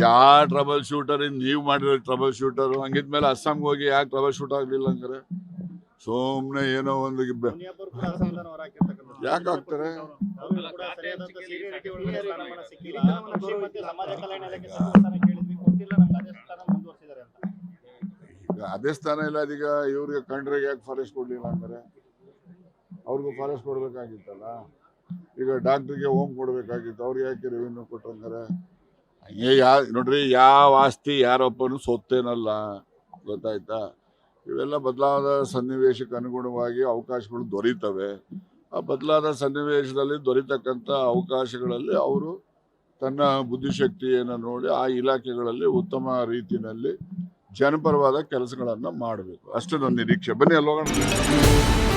ಯಾವ trouble shooter ನೀವು ಮಾಡಿರೋ ಟ್ರಬಲ್ ಶೂಟರ್ ಹಂಗಿದ್ಮೇಲೆ ಅಸ್ಸಾಂಗೆ ಹೋಗಿ ಯಾಕೆ ಟ್ರಬಲ್ ಶೂಟ್ ಆಗ್ಲಿಲ್ಲ ಹಂಗಾರೆ ಸುಮ್ನೆ ಏನೋ ಒಂದು ಯಾಕೆ ಆಗ್ತಾರೆ ಈಗ ಅದೇ ಸ್ಥಾನ ಇಲ್ಲ ಅದೀಗ ಇವ್ರಿಗೆ ಕಂಡ್ರಿಗೆ ಯಾಕೆ ಫಾರೆಸ್ಟ್ ಕೊಡ್ಲಿಲ್ಲ ಹಂಗಾರೆ ಅವ್ರಿಗೂ ಫಾರೆಸ್ಟ್ ಕೊಡ್ಬೇಕಾಗಿತ್ತಲ್ಲ ಈಗ ಡಾಕ್ಟ್ರಿಗೆ ಹೋಮ್ ಕೊಡ್ಬೇಕಾಗಿತ್ತು ಅವ್ರಿಗೆ ಯಾಕೆ ರೆವಿನ್ಯೂ ಕೊಟ್ಟಂಗಾರೆ ಹಂಗೆ ನೋಡ್ರಿ ಯಾವ ಆಸ್ತಿ ಯಾರೊಬ್ಬನು ಸೊತ್ತೇನಲ್ಲ ಗೊತ್ತಾಯ್ತಾ ಇವೆಲ್ಲ ಬದಲಾದ ಸನ್ನಿವೇಶಕ್ಕೆ ಅನುಗುಣವಾಗಿ ಅವಕಾಶಗಳು ದೊರೀತವೆ ಆ ಬದಲಾದ ಸನ್ನಿವೇಶದಲ್ಲಿ ದೊರೀತಕ್ಕಂಥ ಅವಕಾಶಗಳಲ್ಲಿ ಅವರು ತನ್ನ ಬುದ್ಧಿಶಕ್ತಿಯನ್ನು ನೋಡಿ ಆ ಇಲಾಖೆಗಳಲ್ಲಿ ಉತ್ತಮ ರೀತಿಯಲ್ಲಿ ಜನಪರವಾದ ಕೆಲಸಗಳನ್ನು ಮಾಡಬೇಕು ಅಷ್ಟೇ ನನ್ನ ನಿರೀಕ್ಷೆ ಬನ್ನಿ ಅಲ್ಲಿ ಹೋಗೋಣ